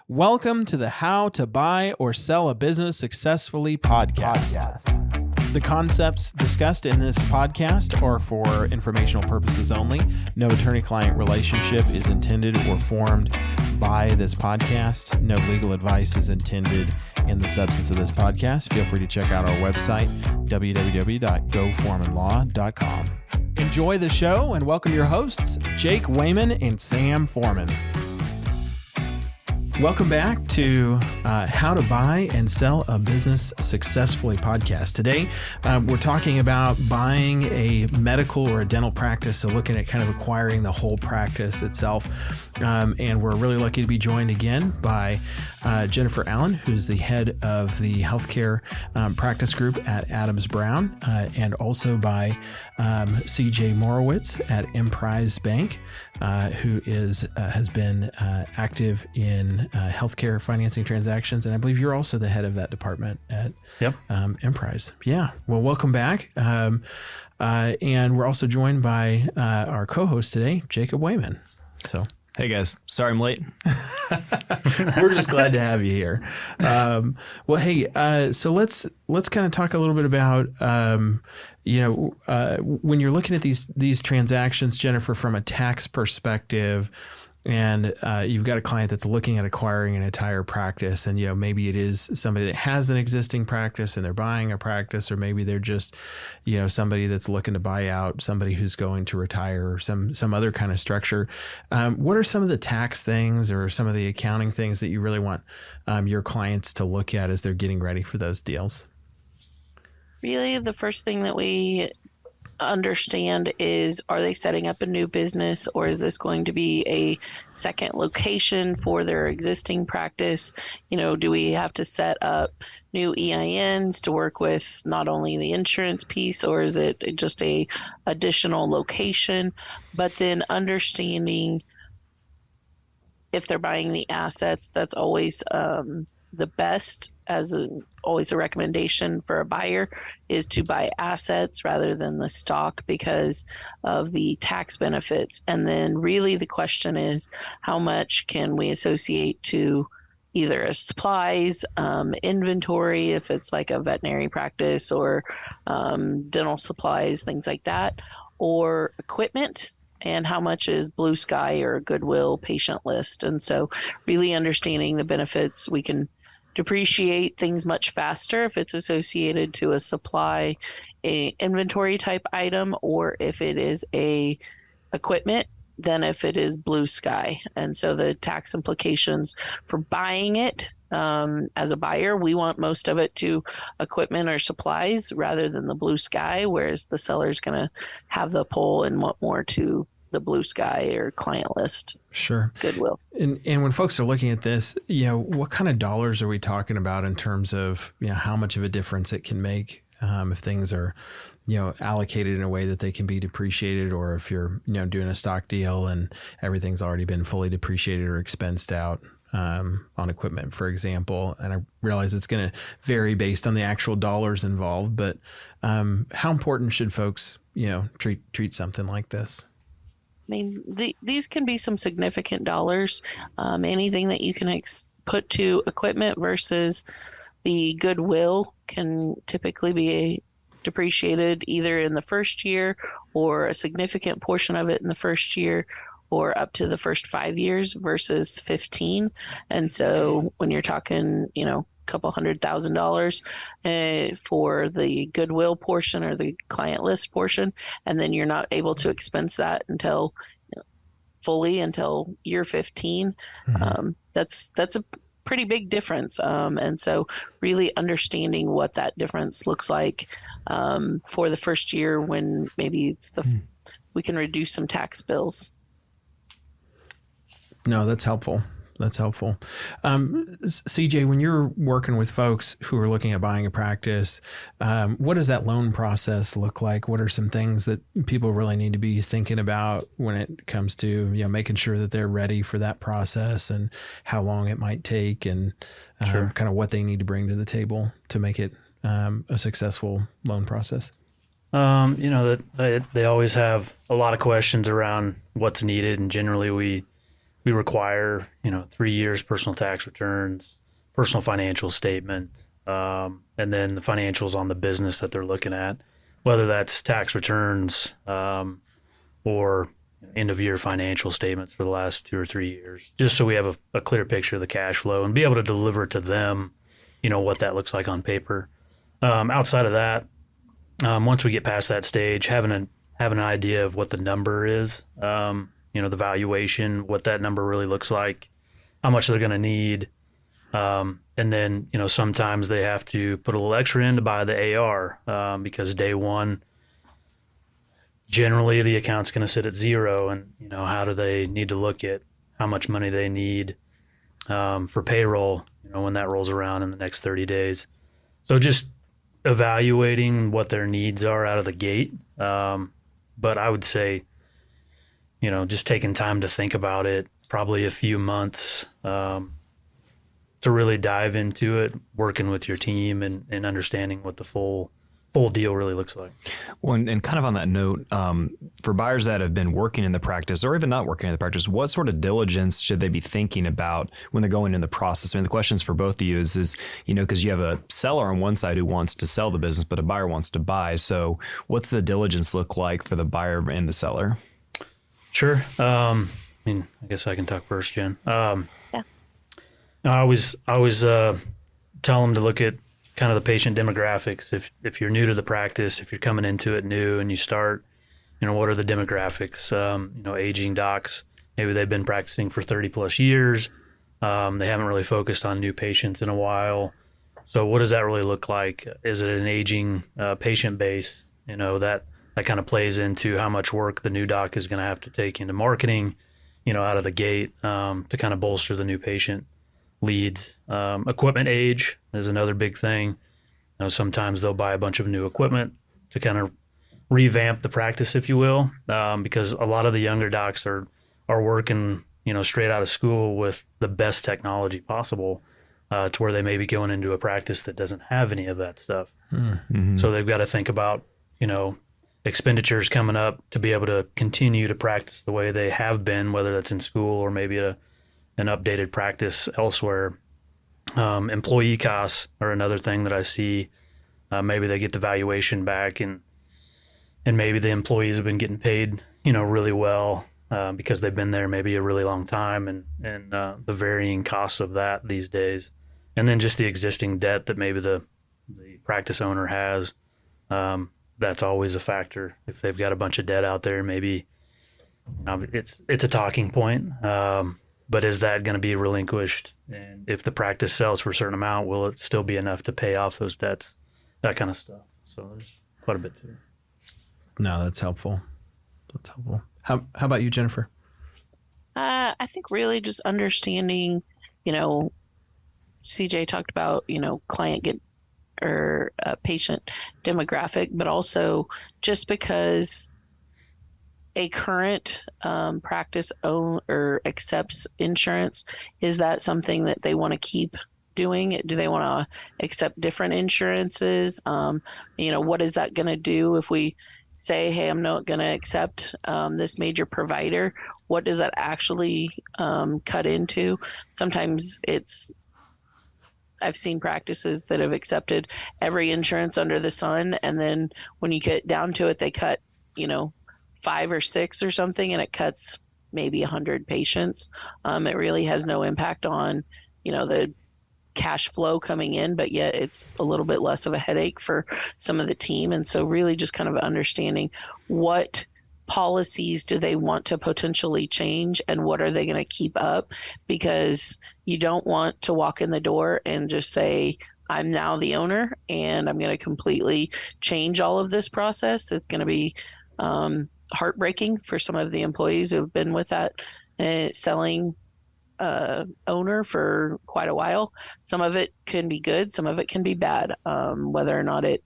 Welcome to the How to Buy or Sell a Business Successfully podcast. The concepts discussed in this podcast are for informational purposes only. No attorney-client relationship is intended or formed by this podcast. No legal advice is intended in the substance of this podcast. Feel free to check out our website, www.goforemanlaw.com. Enjoy the show and welcome your hosts, Jake Wayman and Sam Foreman. Welcome back to How to Buy and Sell a Business Successfully podcast. Today, we're talking about buying a medical or a dental practice, so looking at kind of acquiring the whole practice itself. And we're really lucky to be joined again by Jennifer Allen, who's the head of the healthcare practice group at Adams Brown, and also by CJ Morawitz at Emprise Bank, who has been active in healthcare financing transactions. And I believe you're also the head of that department at Emprise. Yeah. Well, welcome back. And we're also joined by our co-host today, Jacob Wayman. So. Hey guys, sorry I'm late. We're just glad to have you here. Well, hey, so let's kind of talk a little bit about, when you're looking at these transactions, Jennifer, from a tax perspective, and you've got a client that's looking at acquiring an entire practice, and maybe it is somebody that has an existing practice and they're buying a practice, or maybe they're just somebody that's looking to buy out somebody who's going to retire, or some other kind of structure. What are some of the tax things or some of the accounting things that you really want your clients to look at as they're getting ready for those deals? Really, the first thing that we understand is, are they setting up a new business, or is this going to be a second location for their existing practice? Do we have to set up new EINs to work with not only the insurance piece, or is it just a additional location? But then understanding if they're buying the assets, that's always the best. Always a recommendation for a buyer is to buy assets rather than the stock because of the tax benefits. And then really the question is, how much can we associate to either as supplies, inventory, if it's like a veterinary practice, or dental supplies, things like that, or equipment, and how much is blue sky or goodwill patient list. And so really understanding the benefits, we can depreciate things much faster if it's associated to a supply, a inventory type item, or if it is a equipment, than if it is blue sky. And so the tax implications for buying it, as a buyer, we want most of it to equipment or supplies rather than the blue sky, whereas the seller is going to have the pull and want more to the blue sky or client list. Sure. Goodwill. And when folks are looking at this, what kind of dollars are we talking about in terms of, how much of a difference it can make if things are, allocated in a way that they can be depreciated, or if you're, doing a stock deal and everything's already been fully depreciated or expensed out on equipment, for example. And I realize it's going to vary based on the actual dollars involved, but how important should folks, treat something like this? I mean, these can be some significant dollars. Anything that you can put to equipment versus the goodwill can typically be depreciated either in the first year, or a significant portion of it in the first year, or up to the first 5 years versus 15. And so when you're talking, couple $100,000 for the goodwill portion or the client list portion, and then you're not able to expense that until fully until year 15. Mm-hmm. That's a pretty big difference. And so really understanding what that difference looks like for the first year, when maybe it's we can reduce some tax bills. No, that's helpful. CJ, when you're working with folks who are looking at buying a practice, what does that loan process look like? What are some things that people really need to be thinking about when it comes to, making sure that they're ready for that process, and how long it might take, and kind of what they need to bring to the table to make it a successful loan process? That they always have a lot of questions around what's needed, and generally we we require, 3 years personal tax returns, personal financial statement, and then the financials on the business that they're looking at, whether that's tax returns or end of year financial statements for the last 2 or 3 years, just so we have a clear picture of the cash flow and be able to deliver to them, what that looks like on paper. Outside of that, once we get past that stage, having an idea of what the number is, the valuation, what that number really looks like, how much they're going to need. And then, sometimes they have to put a little extra in to buy the AR because day one, generally the account's going to sit at zero. And, how do they need to look at how much money they need for payroll, when that rolls around in the next 30 days. So just evaluating what their needs are out of the gate. But I would say, just taking time to think about it, probably a few months to really dive into it, working with your team and understanding what the full deal really looks like. Well, and kind of on that note, for buyers that have been working in the practice or even not working in the practice, what sort of diligence should they be thinking about when they're going in the process? I mean, the questions for both of you is because you have a seller on one side who wants to sell the business, but a buyer wants to buy. So what's the diligence look like for the buyer and the seller? Sure. I guess I can talk first, Jen. Yeah. I always tell them to look at kind of the patient demographics. If you're new to the practice, if you're coming into it new and you start, what are the demographics? Aging docs, maybe they've been practicing for 30 plus years. They haven't really focused on new patients in a while. So what does that really look like? Is it an aging patient base? That kind of plays into how much work the new doc is going to have to take into marketing, out of the gate to kind of bolster the new patient leads. Equipment age is another big thing. Sometimes they'll buy a bunch of new equipment to kind of revamp the practice, if you will, because a lot of the younger docs are working, straight out of school with the best technology possible, to where they may be going into a practice that doesn't have any of that stuff. Mm-hmm. So they've got to think about, expenditures coming up to be able to continue to practice the way they have been, whether that's in school or maybe an updated practice elsewhere. Employee costs are another thing that I see. Maybe they get the valuation back and maybe the employees have been getting paid, really well because they've been there maybe a really long time and the varying costs of that these days. And then just the existing debt that maybe the practice owner has. That's always a factor. If they've got a bunch of debt out there, maybe it's a talking point. But is that going to be relinquished? And if the practice sells for a certain amount, will it still be enough to pay off those debts? That kind of stuff. So there's quite a bit to it. No, that's helpful. How about you, Jennifer? I think really just understanding, CJ talked about, client or patient demographic, but also just because a current practice own or accepts insurance, is that something that they want to keep doing? Do they want to accept different insurances? What is that going to do if we say, hey, I'm not going to accept this major provider? What does that actually cut into? Sometimes I've seen practices that have accepted every insurance under the sun, and then when you get down to it, they cut, 5 or 6 or something, and it cuts maybe 100 patients. It really has no impact on, the cash flow coming in, but yet it's a little bit less of a headache for some of the team. And so really just kind of understanding what policies do they want to potentially change and what are they going to keep up, because you don't want to walk in the door and just say, I'm now the owner and I'm going to completely change all of this process. It's going to be heartbreaking for some of the employees who have been with that selling owner for quite a while. Some of it can be good, some of it can be bad, whether or not it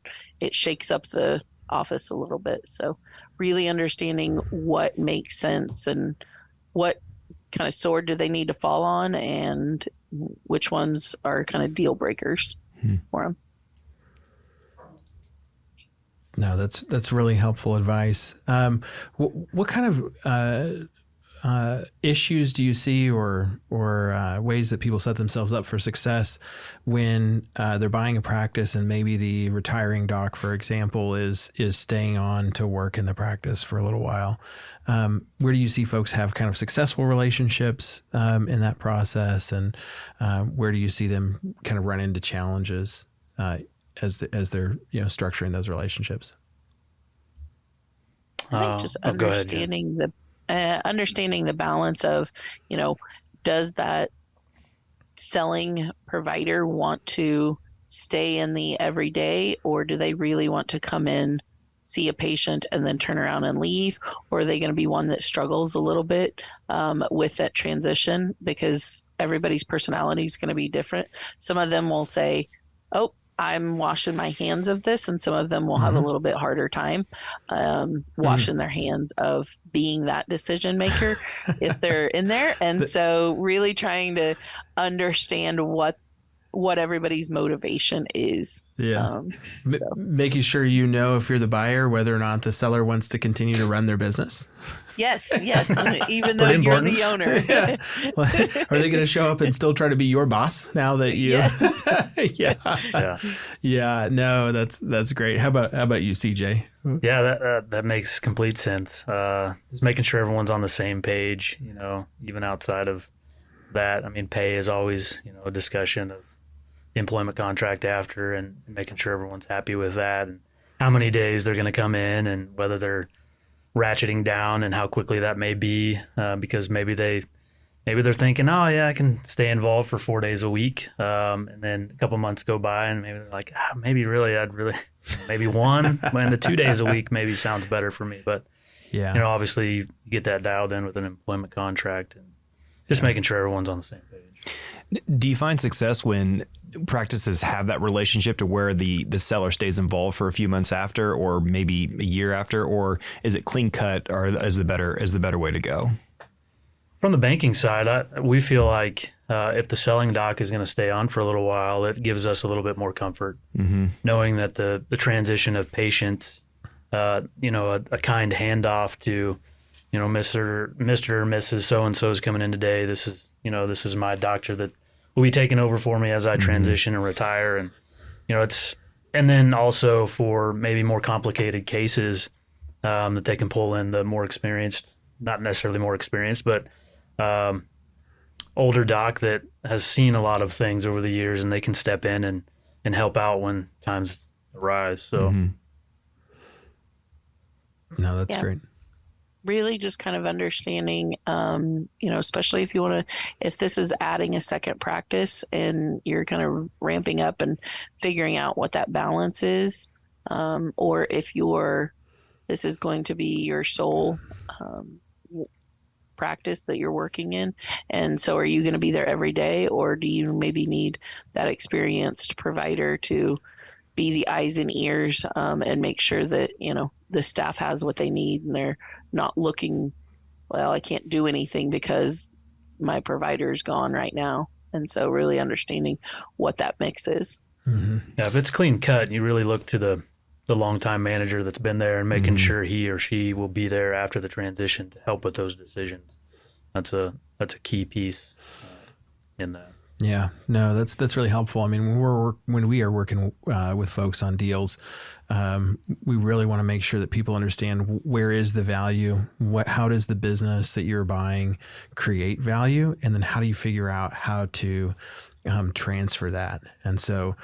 shakes up the office a little bit. So really understanding what makes sense and what kind of sword do they need to fall on and which ones are kind of deal breakers for them. No, that's really helpful advice. What kind issues do you see, or ways that people set themselves up for success when they're buying a practice and maybe the retiring doc, for example, is staying on to work in the practice for a little while? Where do you see folks have kind of successful relationships in that process, and where do you see them kind of run into challenges as they're structuring those relationships? I think just understanding the balance of, does that selling provider want to stay in the everyday, or do they really want to come in, see a patient, and then turn around and leave? Or are they going to be one that struggles a little bit with that transition, because everybody's personality is going to be different? Some of them will say, oh, I'm washing my hands of this, and some of them will have a little bit harder time washing their hands of being that decision maker if they're in there. And so really trying to understand what everybody's motivation is. Yeah. Making sure if you're the buyer, whether or not the seller wants to continue to run their business. Yes. Even though you're the owner. Yeah. Are they going to show up and still try to be your boss now that you? Yeah. No, that's great. How about you, CJ? Yeah, that makes complete sense. Just making sure everyone's on the same page. Even outside of that, I mean, pay is always a discussion of the employment contract after, and making sure everyone's happy with that, and how many days they're going to come in, and whether they're ratcheting down and how quickly that may be, because maybe they're thinking, oh yeah, I can stay involved for 4 days a week, and then a couple months go by and maybe they're like, maybe maybe 1 and 2 days a week maybe sounds better for me. But obviously you get that dialed in with an employment contract, and just making sure everyone's on the same page. Do you find success when practices have that relationship to where the seller stays involved for a few months after, or maybe a year after, or is it clean cut, or is the better way to go? From the banking side, we feel like if the selling doc is going to stay on for a little while, it gives us a little bit more comfort, knowing that the transition of patients, a kind handoff to, Mr. or Mrs. So-and-so is coming in today. This is my doctor that will be taking over for me as I transition and retire. And, and then also for maybe more complicated cases that they can pull in the more experienced, not necessarily more experienced, but older doc that has seen a lot of things over the years, and they can step in and help out when times arise. So. No, that's great. Really just kind of understanding, especially if this is adding a second practice and you're kind of ramping up and figuring out what that balance is, or if this is going to be your sole practice that you're working in. And so are you going to be there every day, or do you maybe need that experienced provider to be the eyes and ears and make sure that, the staff has what they need, and they're not looking, well, I can't do anything because my provider's gone right now. And so really understanding what that mix is. Yeah, if it's clean cut, you really look to the longtime manager that's been there and making sure he or she will be there after the transition to help with those decisions. That's a key piece in that. Yeah, no, that's really helpful. I mean, when we are working with folks on deals, we really want to make sure that people understand where is the value, how does the business that you're buying create value, and then how do you figure out how to transfer that. And so,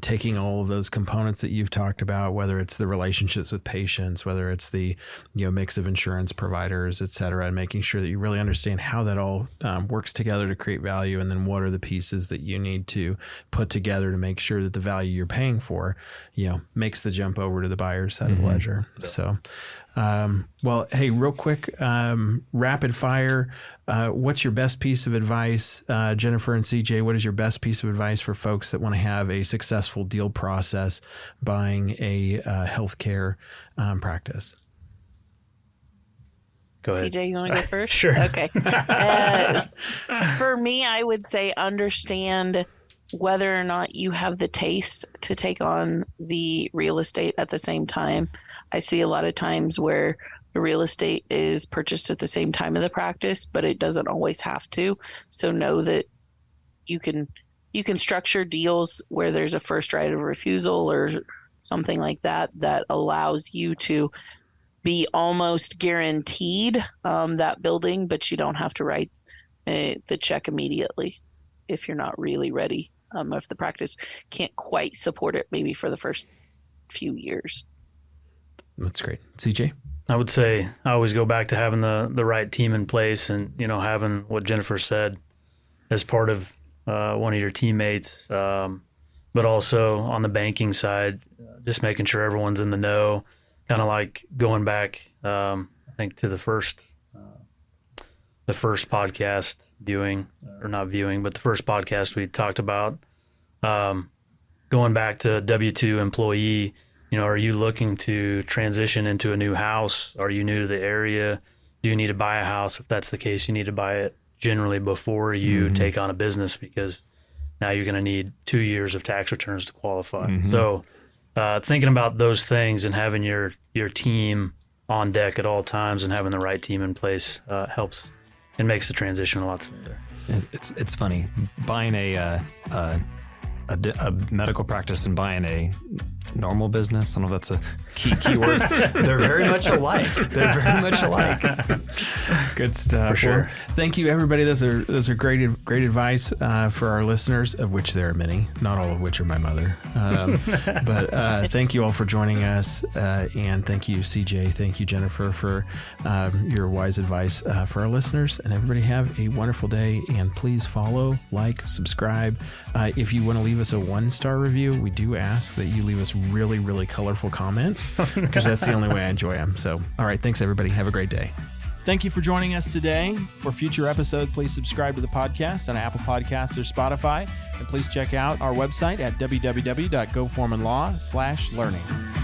taking all of those components that you've talked about, whether it's the relationships with patients, whether it's the, mix of insurance providers, et cetera, and making sure that you really understand how that all works together to create value. And then what are the pieces that you need to put together to make sure that the value you're paying for, makes the jump over to the buyer's side of the ledger. Yeah. So, well, hey, real quick, rapid fire. What's your best piece of advice, Jennifer and CJ? What is your best piece of advice for folks that want to have a successful deal process buying a healthcare practice? Go ahead. CJ, you want to go first? Sure. Okay. For me, I would say understand whether or not you have the taste to take on the real estate at the same time. I see a lot of times where The real estate is purchased at the same time of the practice, but it doesn't always have to. So know that you can structure deals where there's a first right of refusal or something like that allows you to be almost guaranteed that building, but you don't have to write the check immediately if you're not really ready. If the practice can't quite support it, maybe for the first few years. That's great. CJ? I would say I always go back to having the right team in place, and having what Jennifer said as part of one of your teammates, but also on the banking side, just making sure everyone's in the know. Kind of like going back, I think to the first podcast viewing, or not viewing, but the first podcast we talked about going back to W-2 employee. Are you looking to transition into a new house? Are you new to the area? Do you need to buy a house? If that's the case, you need to buy it generally before you take on a business, because now you're going to need 2 years of tax returns to qualify. So thinking about those things and having your team on deck at all times and having the right team in place helps and makes the transition a lot smoother. It's funny, buying a medical practice and buying a normal business. I don't know if that's a key word. They're very much alike. Good stuff. For sure. Well, thank you, everybody. Those are great advice for our listeners, of which there are many, not all of which are my mother. But thank you all for joining us, and thank you, CJ. Thank you, Jennifer, for your wise advice for our listeners. And everybody have a wonderful day. And please follow, like, subscribe. If you want to leave us a 1-star review, we do ask that you leave us really, really colorful comments, because that's the only way I enjoy them. So, all right. Thanks, everybody. Have a great day. Thank you for joining us today. For future episodes, please subscribe to the podcast on Apple Podcasts or Spotify. And please check out our website at www.goforemanlaw.com/learning.